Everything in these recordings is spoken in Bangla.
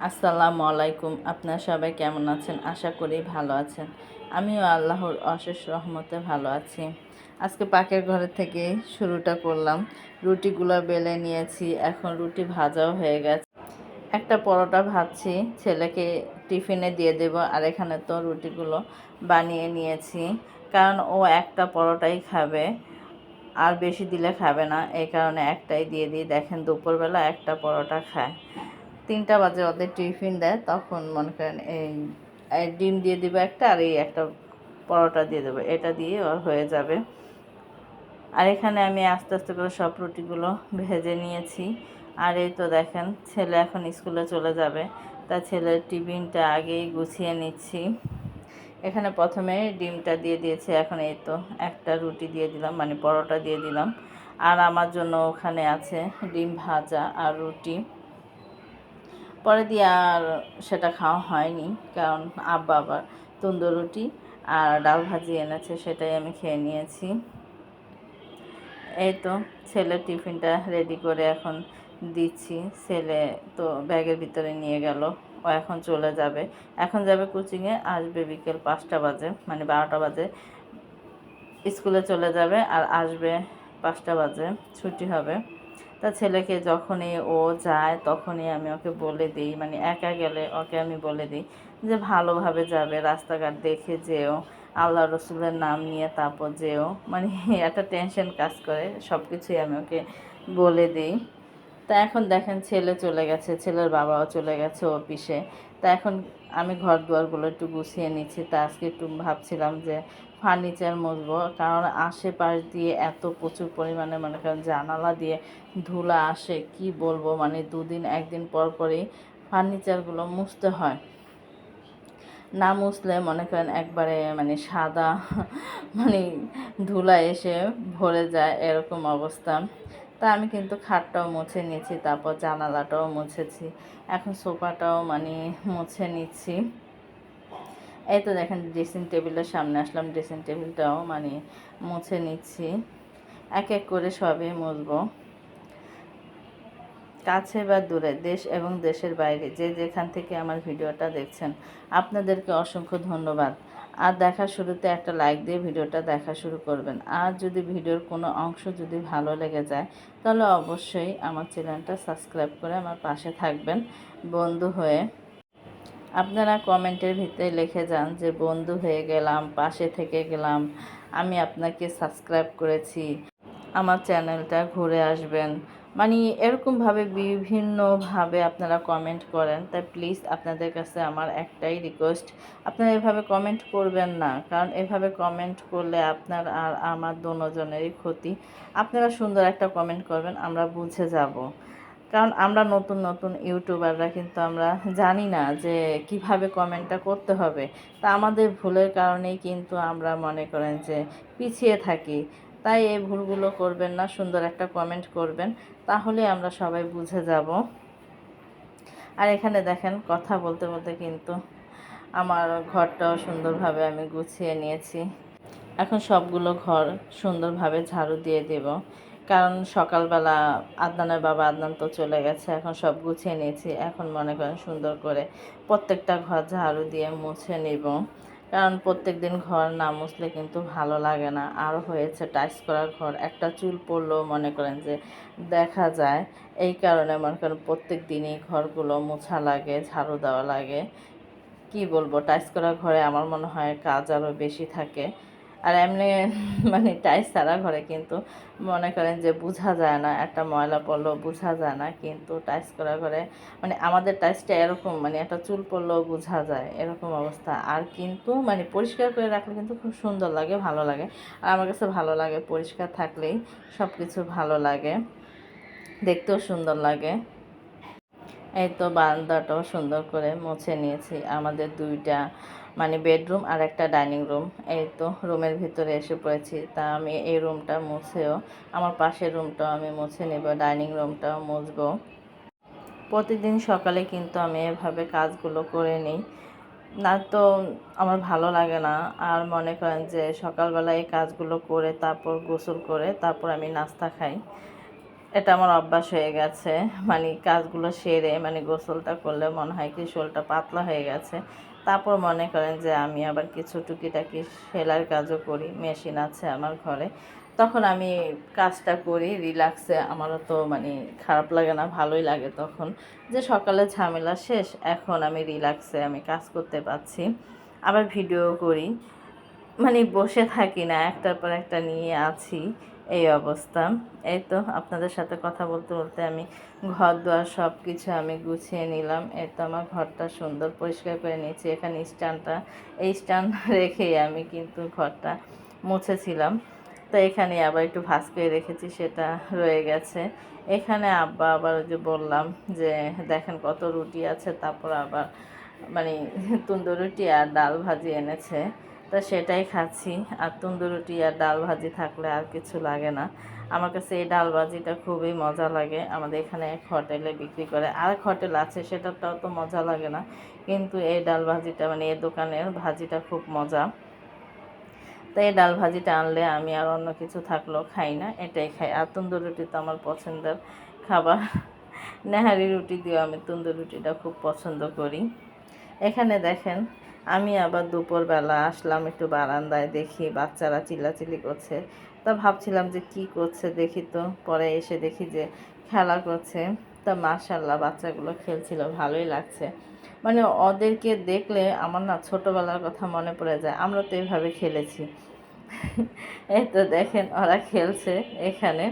আসসালামু আলাইকুম। আপনারা সবাই কেমন আছেন? আশা করি ভালো আছেন। আমিও আল্লাহর অশেষ রহমতে ভালো আছি। আজকে পাকের ঘরে থেকে শুরুটা করলাম। রুটিগুলো বেলে নিয়েছি, এখন রুটি ভাজাও হয়ে গেছে। একটা পরোটা ভাজছি, ছেলেকে টিফিনে দিয়ে দেব। আর এখানে তো রুটিগুলো বানিয়ে নিয়েছি, কারণ ও একটা পরোটাই খাবে, আর বেশি দিলে খাবে না। এই কারণে একটাই দিয়ে দিই। দেখেন দুপুরবেলা একটা পরোটা খায়। 3টা বাজে ওদের টিফিন দেয়, তখন মনে করেন এই ডিম দিয়ে দেবো একটা, আর এই একটা পরোটা দিয়ে দেবো, এটা দিয়ে ওর হয়ে যাবে। আর এখানে আমি আস্তে আস্তে করে সব রুটিগুলো ভেজে নিয়েছি। আর এই তো দেখেন ছেলে এখন স্কুলে চলে যাবে, তা ছেলের টিফিনটা আগেই গুছিয়ে নিচ্ছি। এখানে প্রথমে ডিমটা দিয়ে দিয়েছি, এখন এই তো একটা রুটি দিয়ে দিলাম, মানে পরোটা দিয়ে দিলাম। আর আমার জন্য ওখানে আছে ডিম ভাজা আর রুটি। পরে দিয়ে আর সেটা খাওয়া হয়নি, কারণ আব্বা আবার তন্দুর রুটি আর ডাল ভাজি এনেছে, সেটাই আমি খেয়ে নিয়েছি। এই তো ছেলের টিফিনটা রেডি করে এখন দিচ্ছি। ছেলে তো ব্যাগের ভিতরে নিয়ে গেল, ও এখন চলে যাবে। এখন যাবে কোচিংয়ে, আসবে বিকেল 5টা বাজে, মানে 12টা বাজে স্কুলে চলে যাবে, আর আসবে 5টা বাজে, ছুটি হবে। তা ছেলেকে যখনই ও যায় তখনই আমি ওকে বলে দিই, মানে একা গেলে ওকে আমি বলে দিই যে ভালোভাবে যাবে, রাস্তাঘাট দেখে যেও, আল্লাহ রসুলের নাম নিয়ে তারপর যেও, মানে একটা টেনশন কাজ করে, সব কিছুই আমি ওকে বলে দিই। তা এখন দেখেন ছেলে চলে গেছে, ছেলের বাবাও চলে গেছে অফিসে। তা এখন আমি ঘর দুয়ারগুলো একটু গুছিয়ে নিচ্ছি। তা আজকে একটু ভাবছিলাম যে ফার্নিচার মুছবো, কারণ আশেপাশ দিয়ে এত প্রচুর পরিমাণে মনে করেন জানালা দিয়ে ধুলা আসে, কি বলবো, মানে দুদিন একদিন পর পরই ফার্নিচারগুলো মুছতে হয়। না মুছলে মনে করেন একবারে মানে সাদা মানে ধুলা এসে ভরে যায়, এরকম অবস্থা। তা আমি কিন্তু খাটটাও মুছে নিয়েছি, তারপর জানালাটাও মুছেছি, এখন সোফাটাও মানে মুছে নিচ্ছি। এই তো দেখেন ড্রেসিং টেবিলের সামনে আসলাম, ড্রেসিং টেবিলটাও মানে মুছে নিচ্ছি। এক এক করে সবই মুছবো। কাছে বা দূরে, দেশ এবং দেশের বাইরে যে যেখান থেকে আমার ভিডিওটা দেখছেন, আপনাদেরকে অসংখ্য ধন্যবাদ। আর দেখার শুরুতে একটা লাইক দিয়ে ভিডিওটা দেখা শুরু করবেন। আর যদি ভিডিওর কোনো অংশ যদি ভালো লেগে যায়, তাহলে অবশ্যই আমার চ্যানেলটা সাবস্ক্রাইব করে আমার পাশে থাকবেন বন্ধু হয়ে। আপনারা কমেন্টের ভিতরে লিখে যান যে বন্ধু হয়ে গেলাম, পাশে থেকে গেলাম, আমি আপনাকে সাবস্ক্রাইব করেছি, আমার চ্যানেলটা ঘুরে আসবেন, মানে এরকমভাবে বিভিন্নভাবে আপনারা কমেন্ট করেন। তাই প্লিজ আপনাদের কাছে আমার একটাই রিকোয়েস্ট, আপনারা এভাবে কমেন্ট করবেন না, কারণ এভাবে কমেন্ট করলে আপনার আর আমার দুজনেরই ক্ষতি। আপনারা সুন্দর একটা কমেন্ট করবেন, আমরা বুঝে যাব। কারণ আমরা নতুন নতুন ইউটিউবাররা কিন্তু আমরা জানি না যে কিভাবে কমেন্টটা করতে হবে। তা আমাদের ভুলের কারণেই কিন্তু আমরা মনে করেন যে পিছিয়ে থাকি। তাই এই ভুলগুলো করবেন না, সুন্দর একটা কমেন্ট করবেন, তাহলে আমরা সবাই বুঝে যাব। আর এখানে দেখেন কথা বলতে বলতে কিন্তু আমার ঘরটাও সুন্দরভাবে আমি গুছিয়ে নিয়েছি। এখন সবগুলো ঘর সুন্দরভাবে ঝাড়ু দিয়ে দেব, কারণ সকালবেলা আদনানের বাবা আদনান তো চলে গেছে, এখন সব গুছিয়ে নিয়েছি। এখন মনে করেন সুন্দর করে প্রত্যেকটা ঘর ঝাড়ু দিয়ে মুছে নেব, কারণ প্রত্যেক দিন ঘর না মুছলে কিন্তু ভালো লাগে না। আর হয়েছে টাইলস করা ঘর, একটা চুল পড়লেও মনে করেন যে দেখা যায়। এই কারণে মনে করেন প্রত্যেক দিনই ঘরগুলো মোছা লাগে, ঝাড়ু দেওয়া লাগে। কি বলবো, টাইলস করা ঘরে আমার মনে হয় কাজ আরও বেশি থাকে। আর এমনি মানে টাইলস ছাড়া ঘরে কিন্তু মনে করেন যে বোঝা যায় না, একটা ময়লা পড়লেও বোঝা যায় না, কিন্তু টাইলস করা ঘরে মানে আমাদের টাইলসটা এরকম, মানে একটা চুল পড়লেও বোঝা যায়, এরকম অবস্থা। আর কিন্তু মানে পরিষ্কার করে রাখলে কিন্তু খুব সুন্দর লাগে, ভালো লাগে। আর আমার কাছে ভালো লাগে পরিষ্কার থাকলেই সব কিছু ভালো লাগে, দেখতেও সুন্দর লাগে। এই তো বারান্দাটাও সুন্দর করে মুছে নিয়েছি। আমাদের দুইটা মানে বেডরুম আর একটা ডাইনিং রুম, এই তো রুমের ভিতরে এসে পড়েছি। তা আমি এই রুমটা মুছেও আমার পাশের রুমটাও আমি মুছে নেব, ডাইনিং রুমটাও মুছবো। প্রতিদিন সকালে কিন্তু আমি এভাবে কাজগুলো করে নিই, না তো আমার ভালো লাগে না। আর মনে করেন যে সকালবেলা এই কাজগুলো করে তারপর গোসল করে তারপর আমি নাস্তা খাই। এটা আমার অভ্যাস হয়ে গেছে। মানে কাজগুলো সেরে মানে গোসলটা করলে মনে হয় কি শরীরটা পাতলা হয়ে গেছে। তারপর মনে করেন যে আমি আবার কিছু টুকিটাকি সেলাইয়ের কাজও করি, মেশিন আছে আমার ঘরে। তখন আমি কাজটা করি রিল্যাক্সে, আমারও তো মানে খারাপ লাগে না, ভালোই লাগে তখন যে সকালে ঝামেলা শেষ, এখন আমি রিল্যাক্সে আমি কাজ করতে পারছি, আবার ভিডিও করি। মানে বসে থাকি না, একটার পর একটা নিয়ে আছি, এই অবস্থা। এই তো আপনাদের সাথে কথা বলতে বলতে আমি ঘর দুয়ার সব কিছু আমি গুছিয়ে নিলাম। এই তো আমার ঘরটা সুন্দর পরিষ্কার করে নিয়েছি। এখানে স্ট্যান্ডটা, এই স্ট্যান্ড রেখেই আমি কিন্তু ঘরটা মুছেছিলাম। তো এখানে আবার একটু ভাঁজ করে রেখেছি, সেটা রয়ে গেছে। এখানে আব্বা আবার ওই যে বললাম যে দেখেন কত রুটি আছে, তারপর আবার মানে তন্দুর রুটি আর ডাল ভাজি এনেছে, তো সেটাই খাচ্ছি। আর তন্দুর রুটি আর ডাল ভাজি থাকলে আর কিছু লাগে না। আমার কাছে এই ডাল ভাজিটা খুবই মজা লাগে। আমাদের এখানে এক হোটেলে বিক্রি করে, আরেক হোটেল আছে সেটাটাও তো মজা লাগে না, কিন্তু এই ডাল ভাজিটা মানে এই দোকানের ভাজিটা খুব মজা। তো এই ডাল ভাজিটা আনলে আমি আর অন্য কিছু থাকলেও খাই না, এটাই খাই। আর তন্দুর রুটি তো আমার পছন্দের খাবার। নেহারি রুটি দিয়েও আমি তন্দুর রুটিটা খুব পছন্দ করি। এখানে দেখেন আমি আবার দুপুরবেলা আসলাম একটু বারান্দায়, দেখি বাচ্চারা চিল্লাচিল্লি করছে। তা ভাবছিলাম যে কি করছে দেখি, তো পরে এসে দেখি যে খেলা করছে। তা মাশাআল্লাহ বাচ্চাগুলো খেলছিল, ভালোই লাগছে। মানে ওদেরকে দেখলে আমার না ছোটোবেলার কথা মনে পড়ে যায়, আমরা তো এভাবে খেলেছি। এই তো দেখেন ওরা খেলছে এখানে।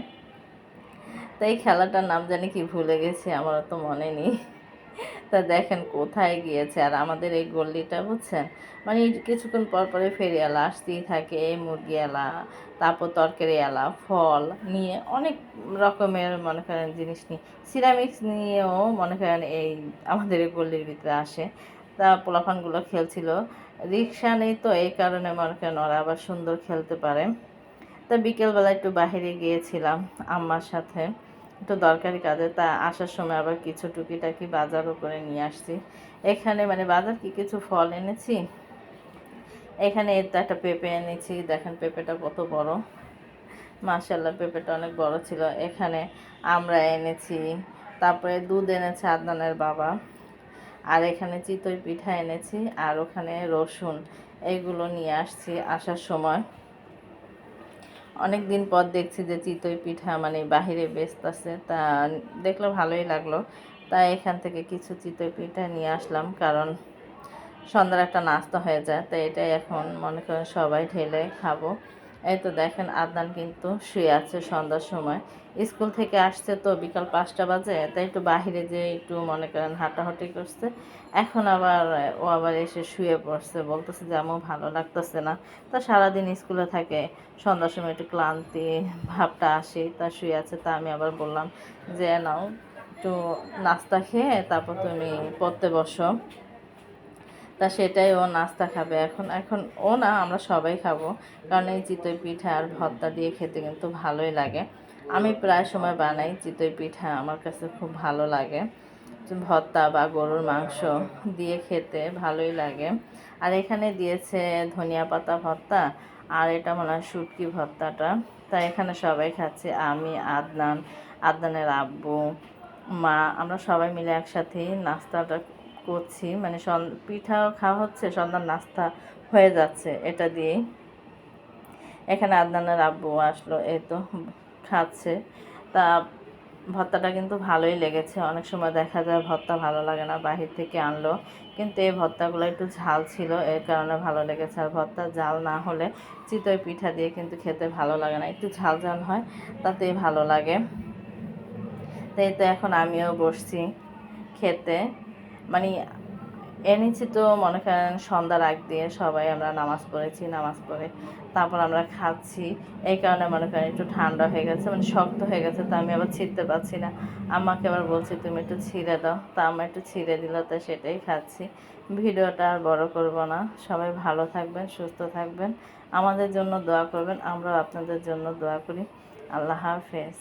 তো এই খেলাটার নাম জানি কি ভুলে গেছি, আমারও তো মনে নেই। তা দেখেন কোথায় গিয়েছে। আর আমাদের এই গল্লিটা বুঝছেন, মানে কিছুক্ষণ পর পরে ফেরিওয়ালা আসতেই থাকে, এই মুরগি এলা, তারপর তরকারি এলা, ফল নিয়ে অনেক রকমের মনে করেন জিনিস নিয়ে, সিরামিক্স নিয়েও মনে করেন এই আমাদের এই গল্লির ভিতরে আসে। তা পোলাপানগুলো খেলছিল, রিক্সা নেই তো এই কারণে মনে করেন ওরা আবার সুন্দর খেলতে পারে। তা বিকেলবেলা একটু বাহিরে গিয়েছিলাম আম্মার সাথে একটু দরকারি কাজে, তা আসার সময় আবার কিছু টুকিটাকি বাজারও করে নিয়ে আসছি। এখানে মানে বাজার কি কিছু ফল এনেছি। এখানে এর তো একটা পেঁপে এনেছি, দেখেন পেঁপেটা কত বড়, মাশাআল্লাহ পেঁপেটা অনেক বড় ছিল। এখানে আমরা এনেছি, তারপরে দুধ এনেছে আদনানের বাবা, আর এখানে চিতই পিঠা এনেছি, আর ওখানে রসুন, এইগুলো নিয়ে আসছি আসার সময়। অনেক দিন পর দেখছি যে চিতই পিঠা মানে বাহিরে বেচতেছে, তা দেখলে ভালোই লাগলো। তাই এখান থেকে কিছু চিতই পিঠা নিয়ে আসলাম, কারণ সন্ধ্যার একটা নাস্তা হয়ে যায়, তাই এটাই এখন মনে করেন সবাই ঢেলে খাবো। এই তো দেখেন আদনান কিন্তু শুয়ে আছে সন্ধ্যার সময়, স্কুল থেকে আসছে তো বিকাল 5টা বাজে, তাই একটু বাহিরে যে একটু মনে করেন হাঁটাহাঁটি করছে। এখন আবার ও আবার এসে শুয়ে পড়ছে, বলতেছে যে আমার ভালো লাগতেছে না। তা সারাদিন স্কুলে থাকে, সন্ধ্যার সময় একটু ক্লান্তি ভাবটা আসে, তা শুয়ে আছে। তা আমি আবার বললাম যে নাও একটু নাস্তা খেয়ে তারপর তুমি পড়তে বসো। তা সেটাই ও নাস্তা খাবে এখন। এখন ও না, আমরা সবাই খাবো, কারণ এই চিতই পিঠা আর ভর্তা দিয়ে খেতে কিন্তু ভালোই লাগে। আমি প্রায় সময় বানাই চিতই পিঠা, আমার কাছে খুব ভালো লাগে। ভর্তা বা গরুর মাংস দিয়ে খেতে ভালোই লাগে। আর এখানে দিয়েছে ধনিয়া পাতা ভর্তা, আর এটা মনে হয় শুটকি ভর্তাটা। তাই এখানে সবাই খাচ্ছে, আমি, আদনান, আদনানের আব্বু, মা, আমরা সবাই মিলে একসাথেই নাস্তাটা করছি। মানে পিঠাও খাওয়া হচ্ছে, সন্ধ্যার নাস্তা হয়ে যাচ্ছে এটা দিয়েই। এখানে আদনানের আব্বু আসলো, এই তো খাচ্ছে। তা ভর্তাটা কিন্তু ভালোই লেগেছে। অনেক সময় দেখা যায় ভর্তা ভালো লাগে না, বাহির থেকে আনলো, কিন্তু এই ভর্তাগুলো একটু ঝাল ছিল, এর কারণে ভালো লেগেছে। আর ভর্তা ঝাল না হলে চিতই পিঠা দিয়ে কিন্তু খেতে ভালো লাগে না, একটু ঝাল ঝাল হয় তাতেই ভালো লাগে। তাই তো এখন আমিও বসছি খেতে। মানে এনেছি তো মনে করেন সন্ধ্যার আগ দিয়ে সবাই আমরা নামাজ পড়েছি, নামাজ পড়ে তারপর আমরা খাচ্ছি। এই কারণে মনে করেন একটু ঠান্ডা হয়ে গেছে, মানে শক্ত হয়ে গেছে, তো আমি আবার ছিঁড়তে পারছি না। আমাকে আবার বলছি তুমি একটু ছিঁড়ে দাও, তা আমার একটু ছিঁড়ে দিল, তো সেটাই খাচ্ছি। ভিডিওটা আর বড় করব না। সবাই ভালো থাকবেন, সুস্থ থাকবেন, আমাদের জন্য দোয়া করবেন, আমরাও আপনাদের জন্য দোয়া করি। আল্লাহ হাফেজ।